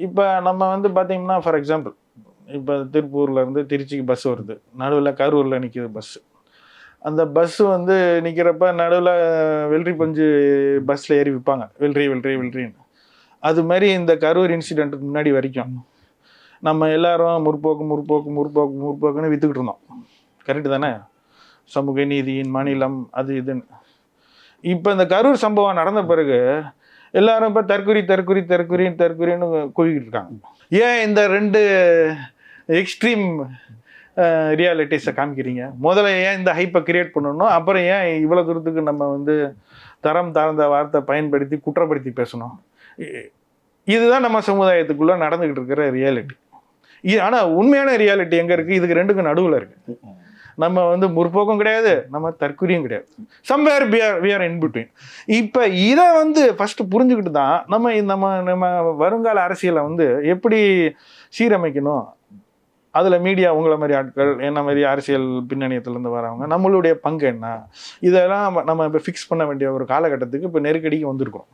இப்போ நம்ம வந்து பார்த்தீங்கன்னா ஃபார் எக்ஸாம்பிள் இப்போ திருப்பூர்லேருந்து திருச்சிக்கு பஸ் வருது, நடுவில் கரூரில் நிற்கிது பஸ்ஸு. அந்த பஸ்ஸு வந்து நிற்கிறப்ப நடுவில் வெள்ளரி பஞ்சு பஸ்ஸில் ஏறி விற்பாங்க, வெள்ளரி வெள்ளரி வெள்ளரின்னு. அது மாதிரி இந்த கரூர் இன்சிடெண்ட்டுக்கு முன்னாடி வரைக்கும் நம்ம எல்லாரும் முற்போக்கு முற்போக்கு முற்போக்கு முற்போக்குன்னு விற்றுக்கிட்டு இருந்தோம். கரெக்டு தானே? சமூக நீதியின் மாநிலம் அது இதுன்னு. இப்போ இந்த கரூர் சம்பவம் நடந்த பிறகு எல்லாரும் இப்போ தற்கொலை தற்கொலை தற்கொலைன்னு தற்கொலைன்னு குவிக்கிட்டு இருக்காங்க. ஏன் இந்த ரெண்டு எக்ஸ்ட்ரீம் ரியாலிட்டிஸை காமிக்கிறீங்க? முதல்ல ஏன் இந்த ஹைப்பை கிரியேட் பண்ணணும்? அப்புறம் ஏன் இவ்வளோ தூரத்துக்கு நம்ம வந்து தரம் தாழ்ந்த வார்த்தை பயன்படுத்தி குற்றப்படுத்தி பேசணும்? இதுதான் நம்ம சமுதாயத்துக்குள்ளே நடந்துக்கிட்டு இருக்கிற ரியாலிட்டி. ஆனால் உண்மையான ரியாலிட்டி எங்கே இருக்குது? இதுக்கு ரெண்டுக்கும் நடுவில் இருக்குது. நம்ம வந்து முற்போக்கும் கிடையாது, நம்ம தற்கொலையும் கிடையாது. Somewhere we are in between. இப்போ இதை வந்து ஃபஸ்ட்டு புரிஞ்சுக்கிட்டு தான் நம்ம நம்ம நம்ம வருங்கால அரசியலை வந்து எப்படி சீரமைக்கணும். அதில் மீடியா உங்களை மாதிரி ஆட்கள், என்ன மாதிரி அரசியல் பின்னணியத்துலேருந்து வரவங்க, நம்மளுடைய பங்கு என்ன, இதெல்லாம் நம்ம இப்போ ஃபிக்ஸ் பண்ண வேண்டிய ஒரு காலகட்டத்துக்கு இப்போ நெருக்கடிக்கு வந்திருக்கோம்.